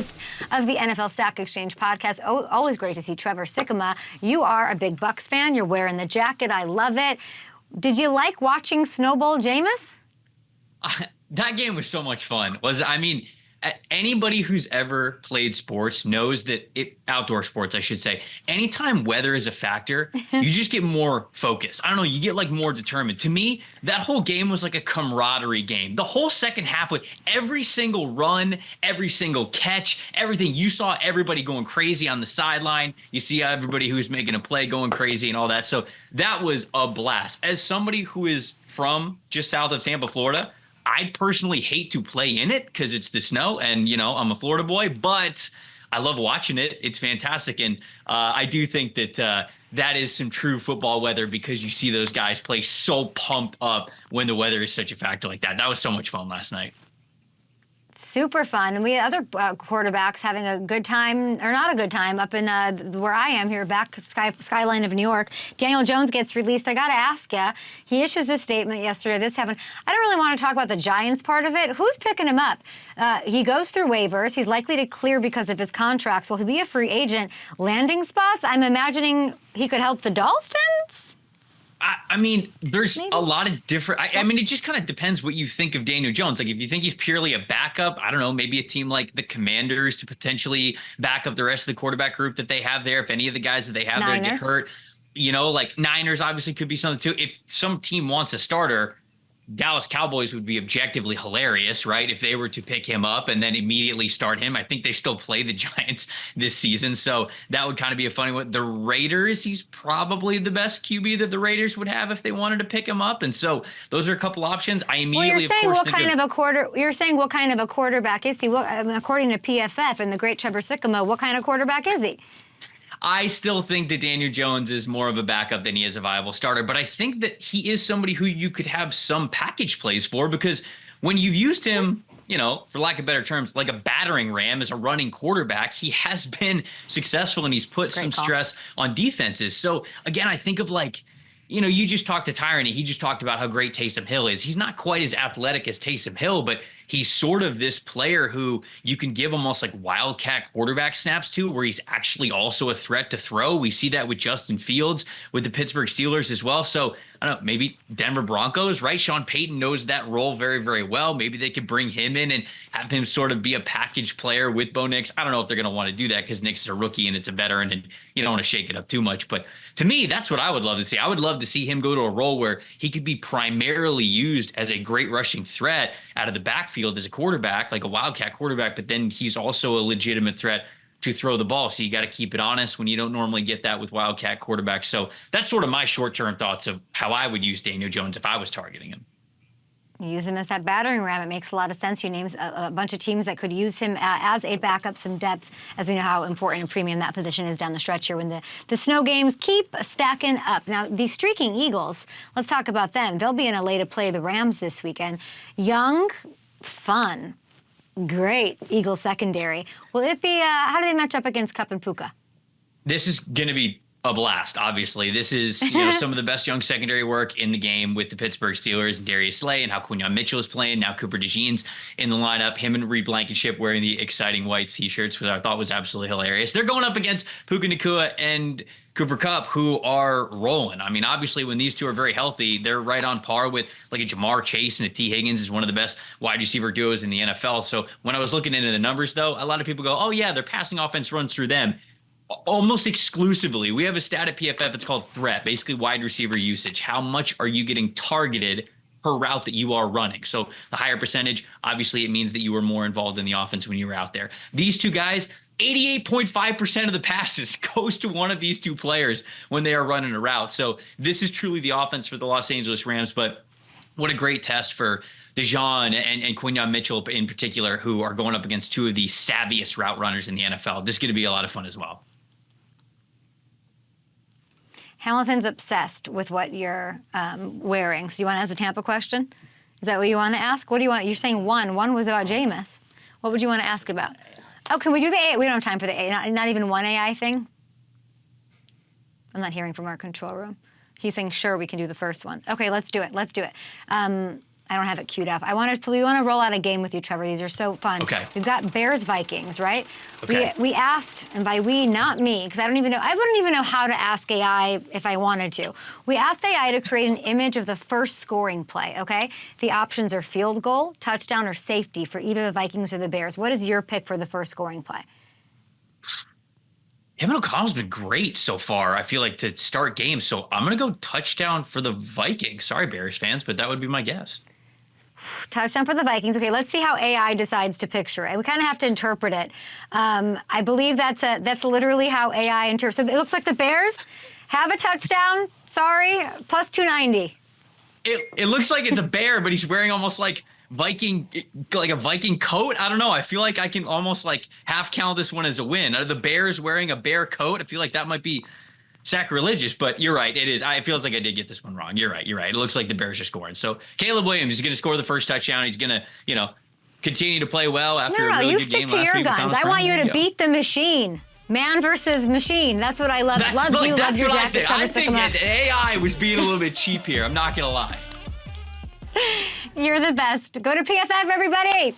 host of the NFL Stock Exchange podcast. Always great to see Trevor Sikkema. You are a big Bucs fan. You're wearing the jacket. I love it. Did you like watching Snowball Jam? That game was so much fun. Anybody who's ever played sports knows that outdoor sports, I should say, anytime weather is a factor, you just get more focused. I don't know, you get like more determined. To me, that whole game was like a camaraderie game. The whole second half with every single run, every single catch, everything. You saw everybody going crazy on the sideline. You see everybody who's making a play going crazy and all that. So that was a blast. As somebody who is from just south of Tampa, Florida, I personally hate to play in it because it's the snow and, I'm a Florida boy, but I love watching it. It's fantastic. And I do think that that is some true football weather because you see those guys play so pumped up when the weather is such a factor like that. That was so much fun last night. Super fun. And we had other quarterbacks having a good time, or not a good time, up in where I am here, skyline of New York. Daniel Jones gets released. I got to ask you, he issues this statement yesterday. This happened. I don't really want to talk about the Giants part of it. Who's picking him up? He goes through waivers. He's likely to clear because of his contracts. Will he be a free agent? Landing spots? I'm imagining he could help the Dolphins? There's a lot of different. It just kind of depends what you think of Daniel Jones. Like, if you think he's purely a backup, I don't know, maybe a team like the Commanders to potentially back up the rest of the quarterback group that they have there. If any of the guys that they have there get hurt, like Niners obviously could be something too. If some team wants a starter, Dallas Cowboys would be objectively hilarious, right? If they were to pick him up and then immediately start him. I think they still play the Giants this season, so that would kind of be a funny one. The Raiders, he's probably the best QB that the Raiders would have if they wanted to pick him up, and so those are a couple options. I immediately, you're saying what kind of a quarterback is he? According to PFF and the great Trevor Sikkema, what kind of quarterback is he? I still think that Daniel Jones is more of a backup than he is a viable starter, but I think that he is somebody who you could have some package plays for, because when you've used him, for lack of better terms, like a battering ram as a running quarterback, he has been successful and he's put some stress on defenses. So again, I think of you just talked to Tyranny. He just talked about how great Taysom Hill is. He's not quite as athletic as Taysom Hill, but he's sort of this player who you can give almost like wildcat quarterback snaps to, where he's actually also a threat to throw. We see that with Justin Fields with the Pittsburgh Steelers as well. So I don't know, maybe Denver Broncos, right? Sean Payton knows that role very, very well. Maybe they could bring him in and have him sort of be a package player with Bo Nix. I don't know if they're going to want to do that because Nix is a rookie and it's a veteran and you don't want to shake it up too much. But to me, that's what I would love to see. I would love to see him go to a role where he could be primarily used as a great rushing threat out of the backfield as a quarterback, like a wildcat quarterback, but then he's also a legitimate threat to throw the ball. So you got to keep it honest when you don't normally get that with wildcat quarterbacks. So that's sort of my short-term thoughts of how I would use Daniel Jones if I was targeting him. You use him as that battering ram. It makes a lot of sense. You named a bunch of teams that could use him as a backup, some depth, as we know how important and premium that position is down the stretch here when the snow games keep stacking up. Now, the streaking Eagles, let's talk about them. They'll be in LA to play the Rams this weekend. Young, fun, great Eagles secondary. Will it be, how do they match up against Kupp and Puka? This is going to be a blast, obviously. This is some of the best young secondary work in the game with the Pittsburgh Steelers and Darius Slay and how Quinyon Mitchell is playing. Now Cooper DeJean's in the lineup. Him and Reed Blankenship wearing the exciting white T-shirts, which I thought was absolutely hilarious. They're going up against Puka Nacua and Cooper Kupp, who are rolling. Obviously, when these two are very healthy, they're right on par with like a Jamar Chase and a T. Higgins is one of the best wide receiver duos in the NFL. So when I was looking into the numbers, though, a lot of people go, oh, yeah, their passing offense runs through them. Almost exclusively. We have a stat at PFF. It's called threat, basically wide receiver usage. How much are you getting targeted per route that you are running? So the higher percentage, obviously, it means that you were more involved in the offense when you were out there. These two guys, 88.5% of the passes goes to one of these two players when they are running a route. So this is truly the offense for the Los Angeles Rams. But what a great test for DeJean and Quinyon Mitchell in particular, who are going up against two of the savviest route runners in the NFL. This is going to be a lot of fun as well. Hamilton's obsessed with what you're wearing. So you want to ask a Tampa question? Is that what you want to ask? What do you want? You're saying one. One was about Jameis. What would you want to ask about? Oh, can we do the AI? We don't have time for the AI. Not even one AI thing? I'm not hearing from our control room. He's saying, sure, we can do the first one. Okay, let's do it. Let's do it. I don't have it queued up. We want to roll out a game with you, Trevor. These are so fun. Okay. We've got Bears Vikings, right? Okay. We asked, and by we, not me, because I wouldn't even know how to ask AI if I wanted to. We asked AI to create an image of the first scoring play, okay? The options are field goal, touchdown, or safety for either the Vikings or the Bears. What is your pick for the first scoring play? Kevin O'Connell's been great so far, I feel like, to start games. So I'm going to go touchdown for the Vikings. Sorry, Bears fans, but that would be my guess. Touchdown for the Vikings. Okay, let's see how AI decides to picture it. We kind of have to interpret it. I believe that's literally how AI interprets it. It looks like the Bears have a touchdown. Sorry, plus 290. It looks like it's a bear, but he's wearing almost like a Viking coat. I don't know. I feel like I can almost like half count this one as a win. Are the Bears wearing a bear coat? I feel like that might be sacrilegious, but you're right. It is. It feels like I did get this one wrong. You're right. It looks like the Bears are scoring. So Caleb Williams is going to score the first touchdown. He's going to, continue to play well after a really good game last week. You stick to your guns. I want you to beat the machine. Man versus machine. That's what I love. Loved your jacket. I think that AI was being a little bit cheap here. I'm not going to lie. You're the best. Go to PFF, everybody.